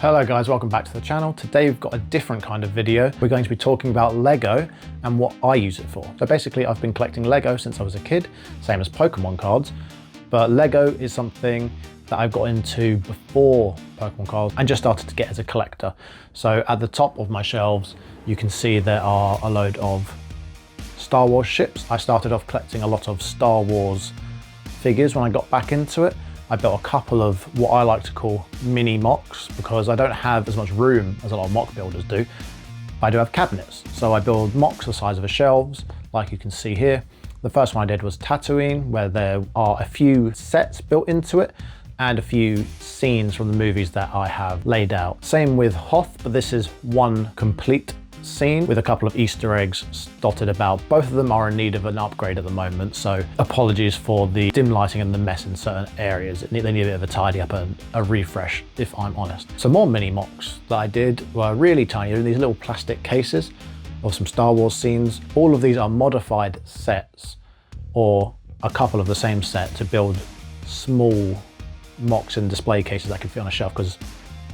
Hello guys, welcome back to the channel. Today we've got a different kind of video. We're going to be talking about Lego and what I use it for. So basically I've been collecting Lego since I was a kid, same as Pokemon cards, but Lego is something that I got into before Pokemon cards and just started to get as a collector. So at the top of my shelves, you can see there are a load of Star Wars ships. I started off collecting a lot of Star Wars figures when I got back into it. I built a couple of what I like to call Mini-MOCs because I don't have as much room as a lot of MOC builders do. I do have cabinets, so I build MOCs the size of a shelves, like you can see here. The first one I did was Tatooine, where there are a few sets built into it and a few scenes from the movies that I have laid out. Same with Hoth, but this is one complete scene with a couple of Easter eggs dotted about. Both of them are in need of an upgrade at the moment, so apologies for the dim lighting and the mess in certain areas. They need a bit of a tidy up and a refresh, if I'm honest. So more Mini-MOCs that I did were really tiny. They're in these little plastic cases of some Star Wars scenes. All of these are modified sets or a couple of the same set to build small MOCs in display cases that can fit on a shelf, because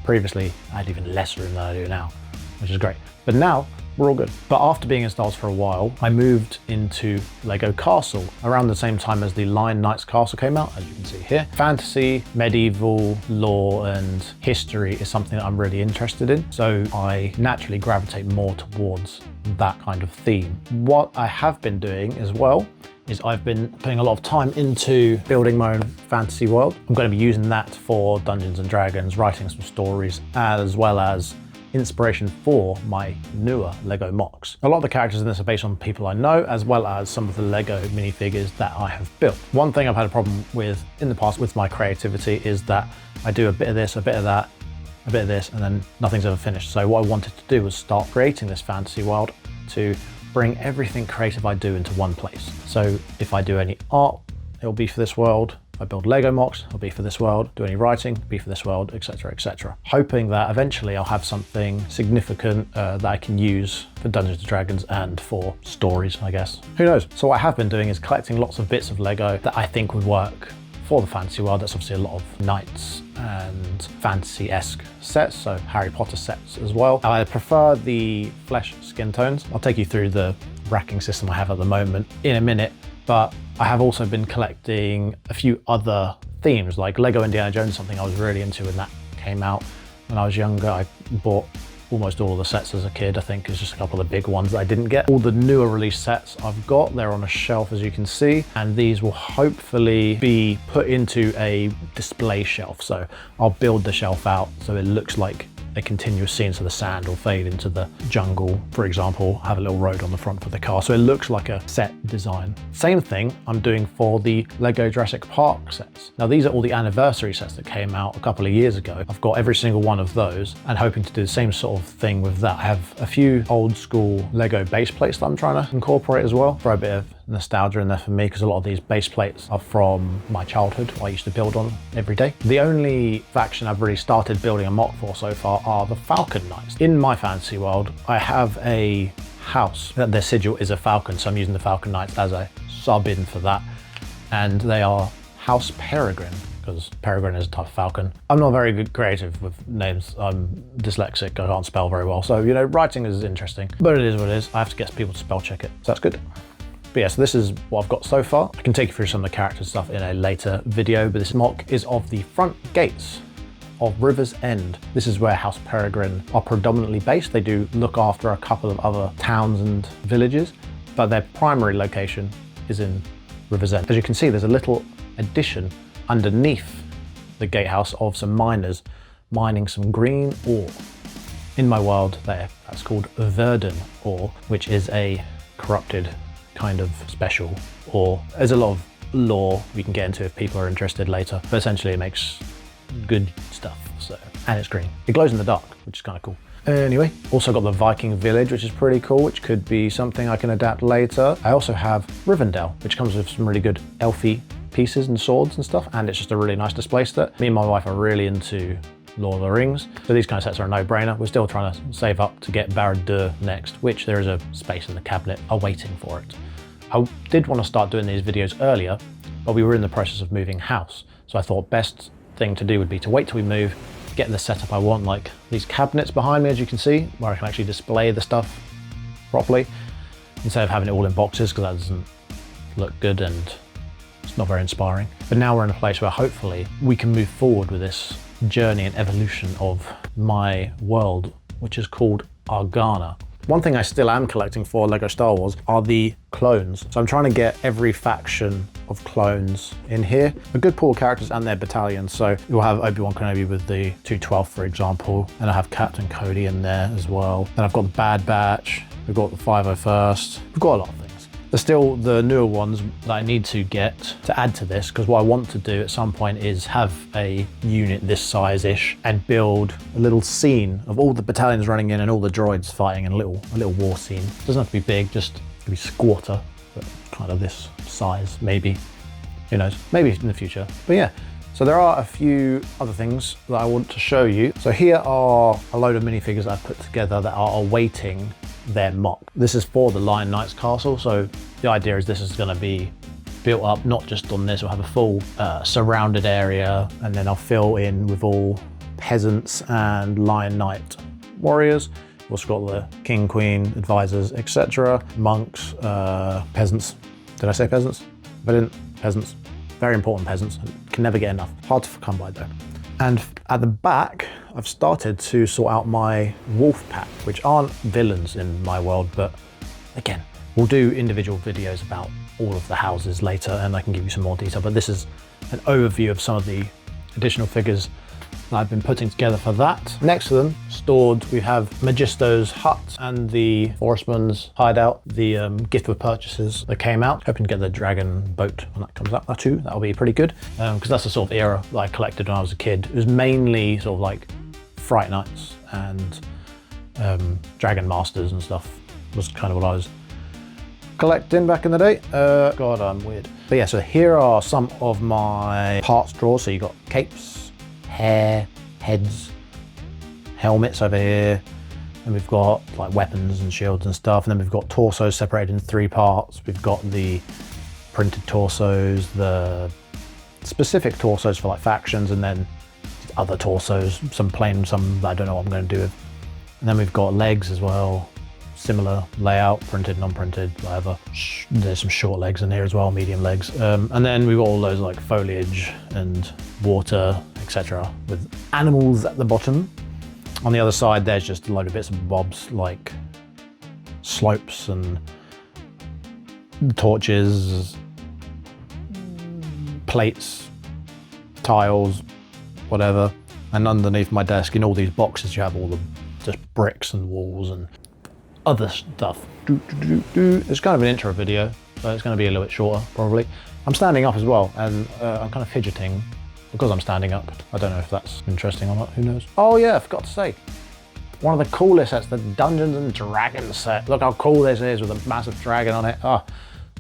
previously I had even less room than I do now, which is great. But now we're all good. But after being in Stars for a while, I moved into Lego Castle around the same time as the Lion Knights Castle came out, as you can see here. Fantasy, medieval lore and history is something that I'm really interested in, so I naturally gravitate more towards that kind of theme. What I have been doing as well is I've been putting a lot of time into building my own fantasy world. I'm going to be using that for Dungeons and Dragons, writing some stories, as well as inspiration for my newer Lego MOCs. A lot of the characters in this are based on people I know, as well as some of the Lego minifigures that I have built. One thing I've had a problem with in the past with my creativity is that I do a bit of this, a bit of that, a bit of this, and then nothing's ever finished. So what I wanted to do was start creating this fantasy world to bring everything creative I do into one place. So if I do any art, it'll be for this world. If I build Lego MOCs, it'll be for this world. Do any writing, it'll be for this world, etc., etc. Hoping that eventually I'll have something significant that I can use for Dungeons and Dragons and for stories, I guess. Who knows? So what I have been doing is collecting lots of bits of Lego that I think would work for the fantasy world. That's obviously a lot of knights and fantasy-esque sets, so Harry Potter sets as well. I prefer the flesh skin tones. I'll take you through the racking system I have at the moment in a minute, but I have also been collecting a few other themes, like Lego Indiana Jones, something I was really into when that came out. When I was younger, I bought almost all of the sets as a kid. I think it's just a couple of the big ones that I didn't get. All the newer release sets I've got, they're on a shelf as you can see, and these will hopefully be put into a display shelf. So I'll build the shelf out so it looks like a continuous scene, so the sand will fade into the jungle, for example, have a little road on the front for the car, so it looks like a set design. Same thing I'm doing for the Lego Jurassic Park sets. Now these are all the anniversary sets that came out a couple of years ago. I've got every single one of those and hoping to do the same sort of thing with that. I have a few old school Lego base plates that I'm trying to incorporate as well, for a bit of nostalgia in there for me, because a lot of these base plates are from my childhood, I used to build on every day. The only faction I've really started building a MOC for so far are the Falcon Knights. In my fantasy world, I have a house that their sigil is a falcon, so I'm using the Falcon Knights as a sub-in for that, and they are House Peregrine, because Peregrine is a type of falcon. I'm not very good creative with names. I'm dyslexic, I can't spell very well, so you know, writing is interesting, but it is what it is. I have to get people to spell check it, so that's good. But yeah, so this is what I've got so far. I can take you through some of the character stuff in a later video, but this MOC is of the front gates of River's End. This is where House Peregrine are predominantly based. They do look after a couple of other towns and villages, but their primary location is in River's End. As you can see, there's a little addition underneath the gatehouse of some miners mining some green ore. In my world, that's called Verdant ore, which is a corrupted kind of special ore. There's a lot of lore we can get into if people are interested later, but essentially it makes good stuff, so, and it's green. It glows in the dark, which is kind of cool. Anyway, also got the Viking village, which is pretty cool, which could be something I can adapt later. I also have Rivendell, which comes with some really good elfy pieces and swords and stuff, and it's just a really nice display set. Me and my wife are really into Lord of the Rings, so these kind of sets are a no-brainer. We're still trying to save up to get Barad-dûr next, which there is a space in the cabinet awaiting for it. I did want to start doing these videos earlier, but we were in the process of moving house, so I thought best thing to do would be to wait till we move, get the setup I want, like these cabinets behind me, as you can see, where I can actually display the stuff properly, instead of having it all in boxes, because that doesn't look good and it's not very inspiring. But now we're in a place where hopefully we can move forward with this journey and evolution of my world, which is called Argana. One thing I still am collecting for LEGO Star Wars are the clones. So I'm trying to get every faction of clones in here. A good pool of characters and their battalions. So you'll have Obi-Wan Kenobi with the 212, for example, and I have Captain Cody in there as well. Then I've got the Bad Batch, we've got the 501st, we've got a lot of things. There's still the newer ones that I need to get to add to this, because what I want to do at some point is have a unit this size-ish and build a little scene of all the battalions running in and all the droids fighting in a little war scene. It doesn't have to be big, just to be squatter, but kind of this size, maybe. Who knows? Maybe in the future. But yeah, so there are a few other things that I want to show you. So here are a load of minifigures I've put together that are awaiting their mock. This is for the Lion Knight's castle, so the idea is this is going to be built up not just on this. We'll have a full surrounded area, and then I'll fill in with all peasants and Lion Knight warriors. We've also got the king, queen, advisors, etc. Monks, peasants. Did I say peasants? If I didn't, peasants. Very important peasants. Can never get enough. Hard to come by though. And at the back, I've started to sort out my wolf pack, which aren't villains in my world, but again, we'll do individual videos about all of the houses later and I can give you some more detail, but this is an overview of some of the additional figures that I've been putting together for that. Next to them, stored, we have Magisto's hut and the Forestman's hideout, the gift with purchases that came out. Hoping to get the dragon boat when that comes out too. That'll be pretty good, because that's the sort of era that I collected when I was a kid. It was mainly sort of like Fright Nights and Dragon Masters and stuff was kind of what I was collecting back in the day. God, I'm weird. But yeah, so here are some of my parts drawers. So you got capes, hair, heads, helmets over here, and we've got like weapons and shields and stuff, and then we've got torsos separated in 3 parts. We've got the printed torsos, the specific torsos for like factions, and then other torsos, some plain, some I don't know what I'm going to do with. And then we've got legs as well, similar layout, printed, non-printed, whatever. There's some short legs in here as well, medium legs. And then we've got all those like foliage and water, etc., with animals at the bottom. On the other side, there's just a load of bits and bobs like slopes and torches, plates, tiles, whatever. And underneath my desk in all these boxes, you have all the just bricks and walls and other stuff. It's kind of an intro video, so it's going to be a little bit shorter probably. I'm standing up as well, and I'm kind of fidgeting because I'm standing up. I don't know if that's interesting or not, who knows. Oh yeah, I forgot to say, one of the coolest sets, the Dungeons and Dragons set. Look how cool this is with a massive dragon on it.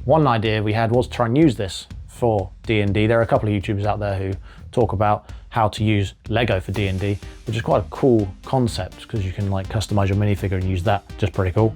One idea we had was to try and use this for D&D. There are a couple of YouTubers out there who talk about how to use Lego for D&D, which is quite a cool concept because you can like customize your minifigure and use that. Just pretty cool,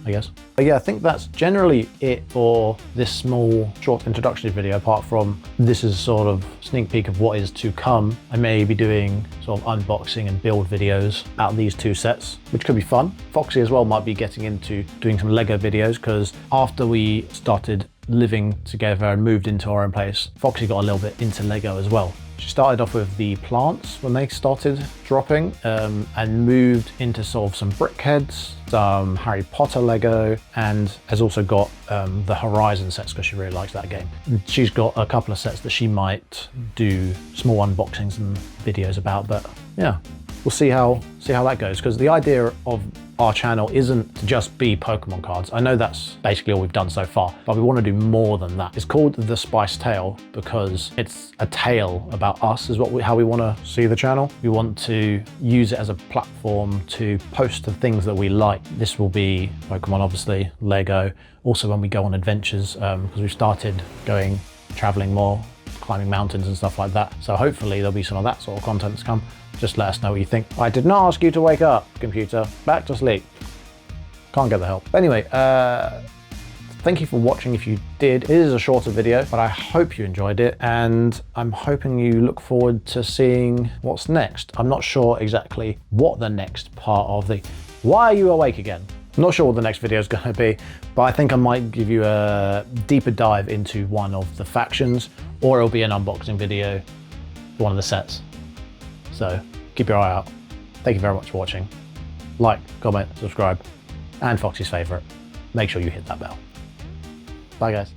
I guess. But yeah, I think that's generally it for this small short introductory video, apart from this is sort of sneak peek of what is to come. I may be doing sort of unboxing and build videos out of these 2 sets, which could be fun. Foxxy as well might be getting into doing some Lego videos, because after we started living together and moved into our own place, Foxxy got a little bit into Lego as well. She started off with the plants when they started dropping, and moved into sort of some brickheads, some Harry Potter Lego, and has also got the Horizon sets because she really likes that game. And she's got a couple of sets that she might do small unboxings and videos about, but yeah, we'll see how that goes, because the idea of our channel isn't to just be Pokemon cards. I know that's basically all we've done so far, but we want to do more than that. It's called TheSpiceTale because it's a tale about us, is how we want to see the channel. We want to use it as a platform to post the things that we like. This will be Pokemon, obviously, Lego. Also when we go on adventures, because we've started traveling more, climbing mountains and stuff like that. So hopefully there'll be some of that sort of content to come. Just let us know what you think. I did not ask you to wake up, computer. Back to sleep. Can't get the help. But anyway, Thank you for watching if you did. It is a shorter video, but I hope you enjoyed it, and I'm hoping you look forward to seeing what's next. I'm not sure exactly what the next part of the Why Are You Awake Again? I'm not sure what the next video is going to be, but I think I might give you a deeper dive into one of the factions, or it'll be an unboxing video for one of the sets. So keep your eye out. Thank you very much for watching. Like, comment, subscribe, and Foxy's favorite. Make sure you hit that bell. Bye guys.